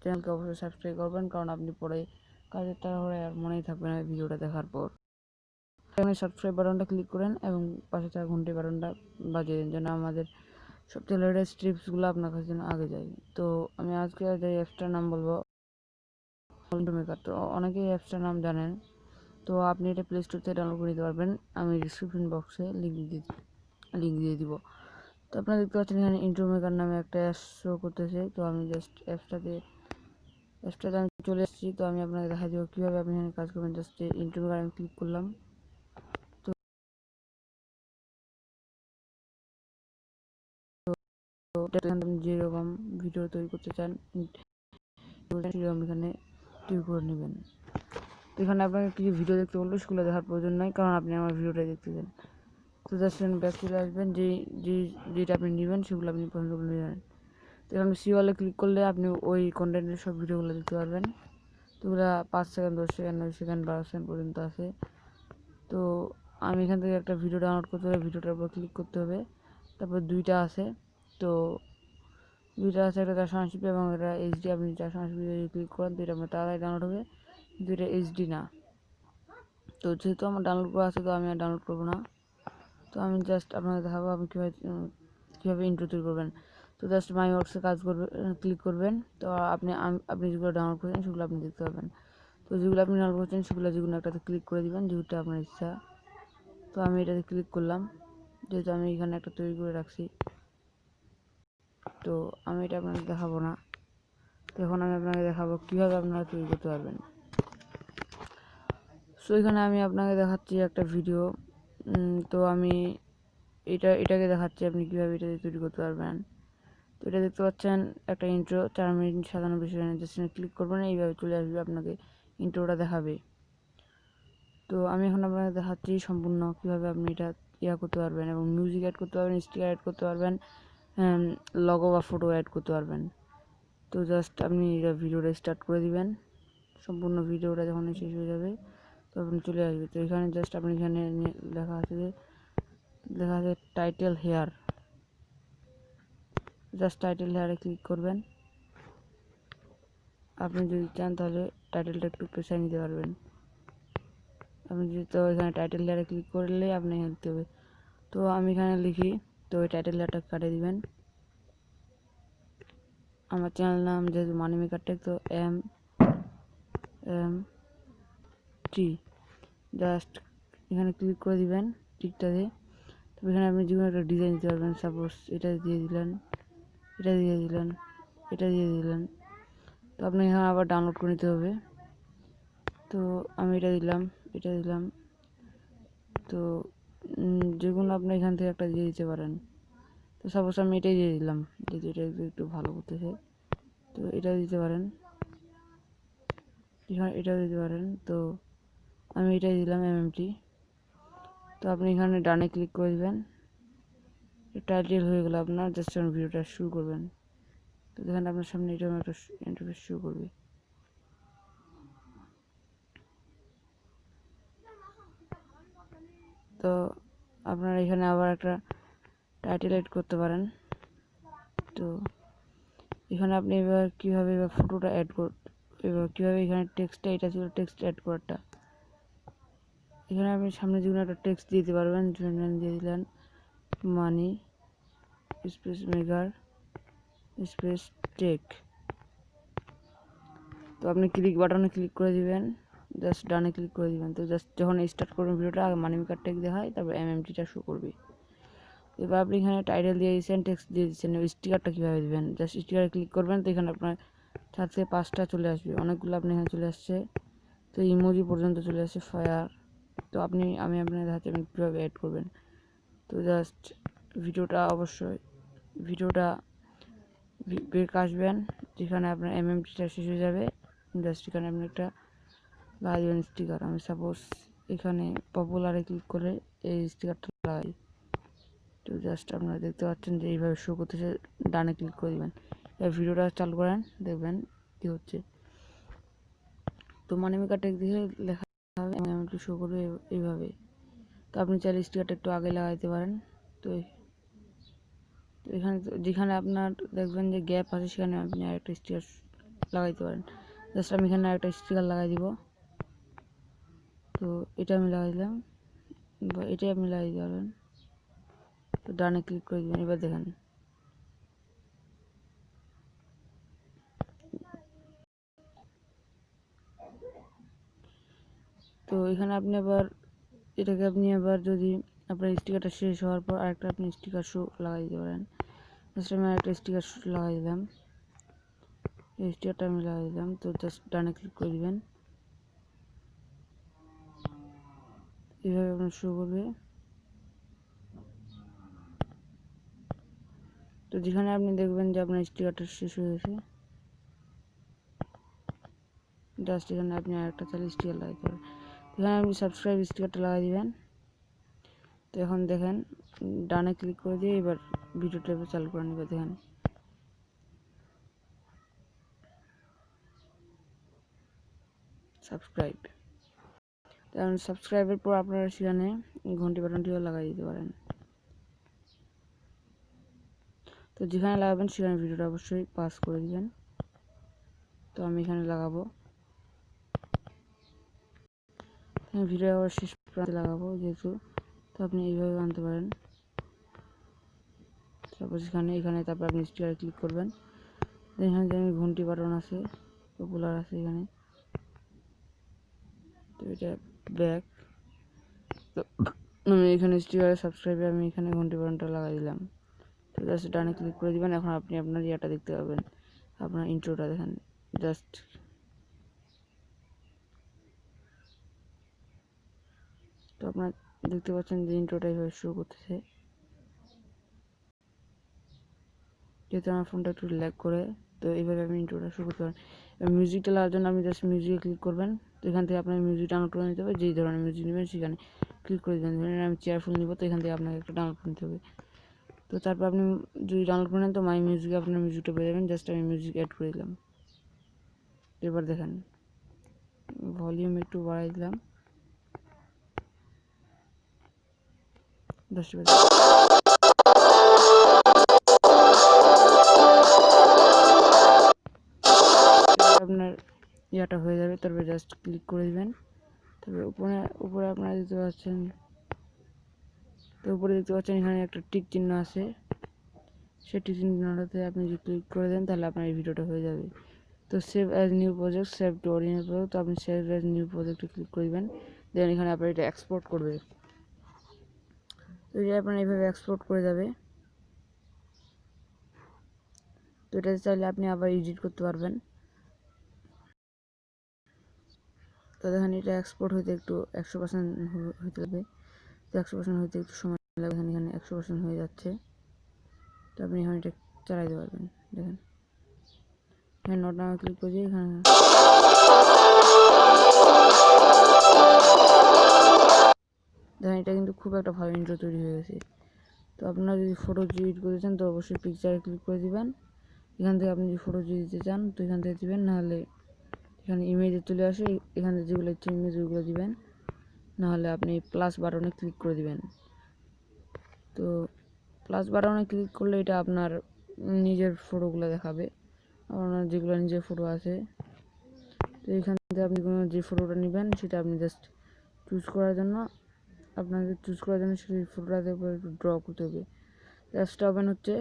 চ্যানেলকে অবশ্যই সাবস্ক্রাইব করবেন, কারণ আপনি পরে কাজের তাড়াহুড়োয় আর মনেই থাকবে না ভিডিওটা দেখার পর। এখানে সাবস্ক্রাইব বাটনটা ক্লিক করেন এবং পাশে থাকা ঘন্টি বাটনটা বাজিয়ে দিন, যেন আমাদের সবচেয়ে লেটেস্ট টিপসগুলো আপনার কাছে যেন আগে যায়। তো আমি আজকে যে অ্যাপসটার নাম বলবো ইন্ট্রো মেকার। তো অনেকেই অ্যাপসটার নাম জানেন, তো আপনি এটা প্লে স্টোর থেকে ডাউনলোড করে নিতে পারবেন। আমি ডিসক্রিপশন বক্সে লিঙ্ক দিয়ে দিব। তো আপনারা দেখতে পাচ্ছেন এখানে ইন্ট্রো মেকার নামে একটা অ্যাপস শো করতেছে। তো আমি জাস্ট অ্যাপসটাতে আমি চলে এসেছি। তো আমি আপনাকে দেখা দেবো কীভাবে আপনি এখানে কাজ করবেন। জাস্ট ইন্ট্রো মেকার আমি ক্লিক করলাম। তো আপনি যেরকম ভিডিও তৈরি করতে চান সেরকম এখানে তৈরি করে নেবেন। তো এখানে আপনাকে কিছু ভিডিও দেখতে বলবো, সেগুলো দেখার প্রয়োজন নয়, কারণ আপনি আমার ভিডিওটাই দেখতে চান। তো জাস্ট ব্যাক চলে আসবেন, যেটা আপনি নেবেন সেগুলো আপনি পছন্দ করে নেবেন। তো এখানে সি ওয়ালে ক্লিক করলে আপনি ওই কন্টেন্টের সব ভিডিওগুলো দেখতে পারবেন। তো ওগুলো 5 সেকেন্ড, 10 সেকেন্ড, 9 সেকেন্ড, 12 সেকেন্ড পর্যন্ত আছে। তো আমি এখান থেকে একটা ভিডিও ডাউনলোড করতে হবে, ভিডিওটার উপর ক্লিক করতে হবে। তারপর দুইটা আছে, তো দুইটা আছে, একটা 480p এবং এটা এইচডি। আপনি 480p যদি ক্লিক করেন তো এটা আপনার তাড়াতাড়ি ডাউনলোড হবে, কিন্তু এটা এইচডি না। তো যেহেতু আমার ডাউনলোড করা আছে, তো আমি আর ডাউনলোড করবো না। তো আমি জাস্ট আপনাকে দেখাবো আপনি কীভাবে ইন্ট্রো তৈরি করবেন। তো জাস্ট মাই ওয়ার্কসে কাজ করবে, ক্লিক করবেন। তো আপনি যেগুলো ডাউনলোড করেছেন সেগুলো আপনি দেখতে পাবেন। তো যেগুলো আপনি ডাউনলোড করছেন সেগুলো যেগুলো একটাতে ক্লিক করে দিবেন, যেগুলো আপনার ইচ্ছা। তো আমি এটাতে ক্লিক করলাম, যেহেতু আমি এখানে একটা তৈরি করে রাখছি। তো আমি এটা আপনাকে দেখাবো না। তো এখন আমি আপনাকে দেখাবো কীভাবে আপনারা তৈরি করতে পারবেন। সো এখানে আমি আপনাকে দেখাচ্ছি একটা ভিডিও। তো আমি এটাকে দেখাচ্ছি আপনি কীভাবে এটা তৈরি করতে পারবেন। তো এটা দেখতে পাচ্ছেন একটা intro 4 minute 97 second, just click করবেন, এইভাবে চলে আসবে, আপনাকে ইন্ট্রোটা দেখাবে। তো আমি এখন আপনাকে দেখাচ্ছি সম্পূর্ণ কীভাবে আপনি এটা করতে পারবেন এবং মিউজিক অ্যাড করতে পারবেন, স্টিকার অ্যাড করতে পারবেন, লগো বা ফটো অ্যাড করতে পারবেন। তো জাস্ট আপনি এটা ভিডিওটা স্টার্ট করে দিবেন। সম্পূর্ণ ভিডিওটা যখন শেষ হয়ে যাবে তখন চলে আসবে। তো এখানে জাস্ট আপনি এখানে লেখা আছে টাইটেল হেয়ার। জাস্ট টাইটেল হেয়ারে ক্লিক করবেন। আপনি যদি চান তাহলে টাইটেলটা একটু পেছায় নিতে পারবেন। আপনি যদি তো এখানে টাইটেল লেয়ারে ক্লিক করলে আপনি এখানে দিতে হবে। তো আমি এখানে লিখি, তো ওই টাইটেল লেয়ারটা কাটিয়ে দিবেন। আমার চ্যানেল নাম যেহেতু মানি মেকার টেক, তো MT জাস্ট এখানে ক্লিক করে দিবেন টিকটাতে। তো এখানে আপনি যে কোনো একটা ডিজাইন দিতে পারবেন। সাপোজ এটা দিয়ে দিলেন, এটা দিয়ে দিলেন, এটা দিয়ে দিলেন। তো আপনি এখানে আবার ডাউনলোড করে নিতে হবে। তো আমি এটা দিলাম, এটা দিলাম। তো যেগুলো আপনি এখান থেকে একটা দিয়ে দিতে পারেন। তো সাপোজ আমি এটাই দিয়ে দিলাম, যেহেতু এটা একটু ভালো করতেছে। তো এটা দিতে পারেন, এটাও দিতে পারেন। তো আমি এটাই দিলাম MMT। তো আপনি এখানে ডানে ক্লিক করে দিবেন, টাইটেল হয়ে গেল আপনার। জাস্ট ভিডিওটা শুরু করবেন। তো দেখেন আপনার সামনে এরকম একটা ইন্টারফেস শুরু করবে। তো আপনারা এখানে আবার একটা টাইটেল এড করতে পারেন। তো এখানে আপনি এবার কীভাবে ফটোটা অ্যাড এবার কীভাবে এখানে টেক্সটটা, এটা ছিল টেক্সট অ্যাড করাটা। এখানে আপনি সামনে যেগুলো একটা টেক্সট দিতে পারবেন, দিয়ে দিলেন মানি স্পেস মেকার স্পেস টেক। তো আপনি ক্লিক বাটনে ক্লিক করে দিবেন, জাস্ট ডানে ক্লিক করে দিবেন। তো জাস্ট যখন স্টার্ট করবেন ভিডিওটা, আগে মানি মেকার টেক দেখায়, তারপর MMTটা শো করবে। এবার আপনি এখানে টাইটেল দিয়ে দিচ্ছেন, টেক্সট দিয়ে দিচ্ছেন। স্টিকারটা কীভাবে দেবেন, জাস্ট স্টিকারে ক্লিক করবেন। তো এখানে আপনার 4 থেকে 5টা চলে আসবে, অনেকগুলো আপনি এখানে চলে আসছে। তো ইমোজি পর্যন্ত চলে আসছে, ফায়ার। তো আমি আপনার দেখাচ্ছি আপনি কীভাবে অ্যাড করবেন। তো জাস্ট ভিডিওটা বের আসবেন, যেখানে আপনার MMTটা শেষ হয়ে যাবে। জাস্ট এখানে আপনি একটা লাগাই দেবেন স্টিকার। আমি সাপোজ এখানে পপুলারে ক্লিক করে এই স্টিকারটা লাগাই। তো জাস্ট আপনারা দেখতে পাচ্ছেন যে এইভাবে শো করতেছে, ডানে ক্লিক করে দেবেন। এবার ভিডিওটা চালু করেন, দেখবেন কী হচ্ছে। তো মানি মেকার টেক দিয়ে লেখা হবে এবং একটু শো করবে এইভাবে। তো আপনি চাইলে স্টিকারটা একটু আগে লাগাইতে পারেন। তো এখানে যেখানে আপনার দেখবেন যে গ্যাপ আছে, সেখানে আপনি আরেকটা স্টিকার লাগাইতে পারেন। জাস্ট আমি এখানে একটা স্টিকার লাগাই দিব। তো এটা আমি লাগাই দিলাম, বা এটাই আপনি লাগিয়ে দিতে পারবেন। তো ডানে ক্লিক করে দেবেন। এবার দেখেন তো এখানে আপনি আবার এটাকে আপনি আবার যদি আপনার স্টিকারটা শেষ হওয়ার পর আরেকটা আপনি স্টিকার শো লাগাই দিতে পারেন। জাস্ট আমি আরেকটা স্টিকার লাগাই দিলাম, এই স্টিকারটা আমি লাগাই দিলাম। তো জাস্ট ডানে ক্লিক করে দিবেন, এইভাবে আপনার শো করবে। তো যেখানে আপনি দেখবেন যে আপনার স্টিকারটা শেষ হয়ে গেছে, জাস্ট এখানে আপনি আরেকটা চাইলে স্টিকার লাগাইতে পারেন। এখানে আপনি সাবস্ক্রাইব স্টিকারটা লাগাই দিবেন। তো এখন দেখেন ডানে ক্লিক করে দিয়ে এবার ভিডিওটা চালু করে নেবে। দেখেন সাবস্ক্রাইব, কারণ সাবস্ক্রাইবের পর আপনারা সেখানে ঘন্টি বাটনটিও লাগাই দিতে পারেন। তো যেখানে লাগাবেন সেখানে ভিডিওটা অবশ্যই পাস করে দিবেন। তো আমি এখানে লাগাবো, ভিডিও আবার শেষ প্রান্তে লাগাবো যেহেতু। তো আপনি এইভাবে আনতে পারেন। তারপর এখানে তারপর আপনি স্টিকারে ক্লিক করবেন। এখানে যে ঘন্টি বাটন আছে, পপুলার আছে এখানে। তো এটা ব্যাক। তো আমি এখানে স্টিকারে সাবস্ক্রাইবে আমি এখানে ঘন্টি বাটনটা লাগাই দিলাম। তো জাস্ট ডানে ক্লিক করে দিবেন। এখন আপনি আপনার ইয়েটা দেখতে পাবেন, আপনার ইন্ট্রোটা দেখেন। জাস্ট তো আপনার দেখতে পাচ্ছেন যে ইন্ট্রোটা এইভাবে শো করতেছে। যেহেতু আমার ফোনটা একটু ল্যাগ করে, তো এইভাবে আমি ইন্ট্রোটা শো করতে পারেন। মিউজিকটা লাগার জন্য আপনি জাস্ট মিউজিকে ক্লিক করবেন। তো এখান থেকে আপনার মিউজিক ডাউনলোড করে নিতে হবে, যেই ধরনের মিউজিক নেবেন সেখানে ক্লিক করে দেবেন। ধরেন আমি চেয়ারফুল নিব, তো এখান থেকে আপনাকে একটা ডাউনলোড করে নিতে হবে। তো তারপর আপনি যদি ডাউনলোড করে নেন তো মাই মিউজিকে আপনার মিউজিকটা পেয়ে যাবেন। জাস্ট আমি মিউজিক অ্যাড করে দিলাম। এবার দেখেন ভলিউম একটু বাড়াই দিলাম, আপনার ইয়াটা হয়ে যাবে। তারপরে জাস্ট ক্লিক করে দিবেন। তবে উপরে আপনারা দেখতে পাচ্ছেন, তো উপরে দেখতে পাচ্ছেন এখানে একটা টিক চিহ্ন আছে। সেই টিক চিহ্নটাতে আপনি যদি ক্লিক করে দেন তাহলে আপনার এই ভিডিওটা হয়ে যাবে। তো save as new project, save two original project. তো আপনি সেভ অ্যাজ নিউ প্রজেক্টে ক্লিক করে দেবেন। দেন এখানে আপনার এটা এক্সপোর্ট করবে। তো এটা আপনার এইভাবে এক্সপোর্ট করে যাবে। তো এটা চাইলে আপনি আবার এডিট করতে পারবেন। তো দেখেন এটা এক্সপোর্ট হইতে একটু 100% হইতে লাগবে। তো 100% হইতে একটু সময় লাগবে। এখানে 100% হয়ে যাচ্ছে। তো আপনি এখানে এটা চালাইতে পারবেন। দেখেন এখানে নট নামে ক্লিক করে দিয়ে এখানে দেখেন এটা কিন্তু খুব একটা ভালো ইন্ট্রো তৈরি হয়ে গেছে। তো আপনারা যদি ফটো এডিট করতে চান তো অবশ্যই পিকচারে ক্লিক করে দিবেন। এখান থেকে আপনি যদি ফটো দিতে চান তো এখান থেকে দিবেন, নাহলে এখানে ইমেজে চলে আসে, এখানে যেগুলো ইচ্ছে ইমেজ ওইগুলো দিবেন, নাহলে আপনি প্লাস বাটনে ক্লিক করে দিবেন। তো প্লাস বাটনে ক্লিক করলে এটা আপনার নিজের ফটোগুলো দেখাবে, আপনার যেগুলো নিজের ফটো আছে। তো এখান থেকে আপনি কোনো যে ফটোটা নেবেন সেটা আপনি জাস্ট চুজ করার জন্য আপনাকে সেই ফটোটাতে উপরে একটু ড্র করতে হবে। জাস্ট ওপেন হচ্ছে,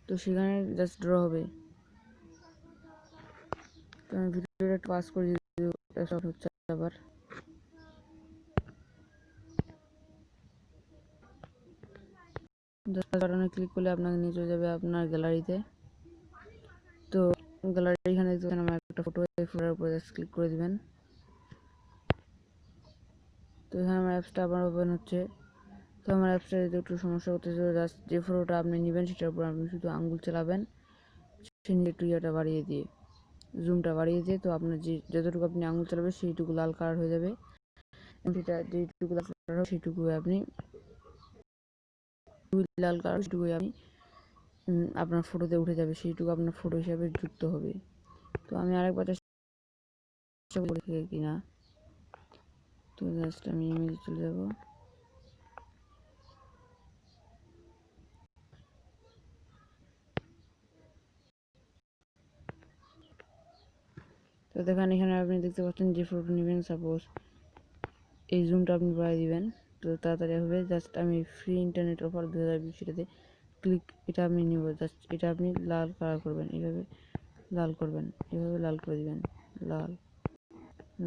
তো সেখানে জাস্ট ড্র হবে। তো আমি ভিডিওটা পাস করে শট হচ্ছে আবার। জাস্ট বাটনে ক্লিক করলে আপনাকে নিয়ে চলে যাবে আপনার গ্যালারিতে। তো গ্যালারি এখানে দেখবেন আমার একটা ফটো, এই ফটোর উপরে জাস্ট ক্লিক করে দিবেন। তো এখানে আমার অ্যাপসটা আবার ওপেন হচ্ছে। তো আমার অ্যাপসটা যদি একটু সমস্যা করতেছে, জাস্ট যে ফটোটা আপনি নেবেন সেটার উপর আপনি শুধু আঙ্গুল চালাবেন, সে একটু ইয়েটা বাড়িয়ে দিয়ে, জুমটা বাড়িয়ে দিয়ে, তো আপনার যতটুকু আপনি আঙ্গুল চালাবেন সেইটুকু লাল কালার হয়ে যাবে। যেটা যেটুকু লাল কালার হবে সেইটুকু আপনি লাল কালার সেটুকু আপনি আপনার ফটোতে উঠে যাবে, সেইটুকু আপনার ফটো হিসাবে যুক্ত হবে। তো আমি আরেকবার চেষ্টা করি কিনা। তো জাস্ট আমি ইমেজে চলে যাব। দেখেন এখানে আপনি দেখতে পাচ্ছেন যে ফটো নেবেন, সাপোজ এই জুমটা আপনি বাড়িয়ে দিবেন তো তাড়াতাড়ি হবে। জাস্ট আমি ফ্রি ইন্টারনেট অফার 2020 সেটাতে ক্লিক, এটা আপনি নিব। জাস্ট এটা আপনি লাল কালার করবেন, এইভাবে লাল করবেন, এভাবে লাল করে দিবেন, লাল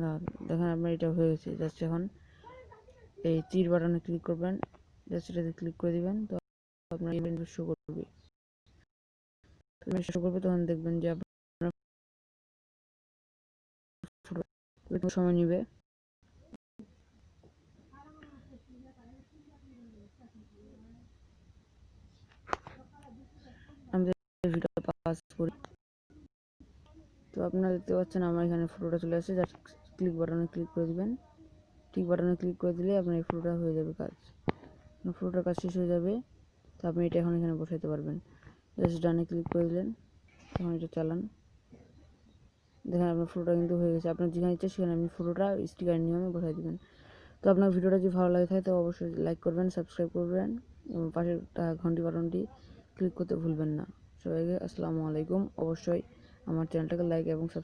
লাল। দেখেন আপনার এটা হয়ে গেছে। জাস্ট এখন এই তীর বাটনে ক্লিক করবেন, জাস্ট এটাতে ক্লিক করে দিবেন। তো আপনার ইভেন্ট শো করবে, তখন দেখবেন যে আপনার ফটো সময় নেবে। আমি ভিডিও পাস করি, তো আপনারা দেখতে পাচ্ছেন আমার এখানে ফটোটা চলে আসছে। জাস্ট ক্লিক বাটনে ক্লিক করে দিবেন, টিক বাটনে ক্লিক করে দিলে আপনার এই ফটোটা হয়ে যাবে কাজ, ফটোটার কাজ শেষ হয়ে যাবে। তো আপনি এটা এখন এখানে বসাতে পারবেন। জাস্ট ডানে ক্লিক করে দিলেন, এখন এটা চালান। দেখেন আপনার ফটোটা কিন্তু হয়ে গেছে। আপনার যেখানে ইচ্ছে সেখানে আপনি ফটোটা স্টিকার নিয়মে বসাই দেবেন। তো আপনার ভিডিওটা যদি ভালো লাগে থাকে তো অবশ্যই লাইক করবেন, সাবস্ক্রাইব করবেন এবং পাশের ঘন্টি বাটনটি ক্লিক করতে ভুলবেন না। সবাইকে আসসালামু আলাইকুম। অবশ্যই আমার চ্যানেলটাকে লাইক এবং সাবস্ক্রাইব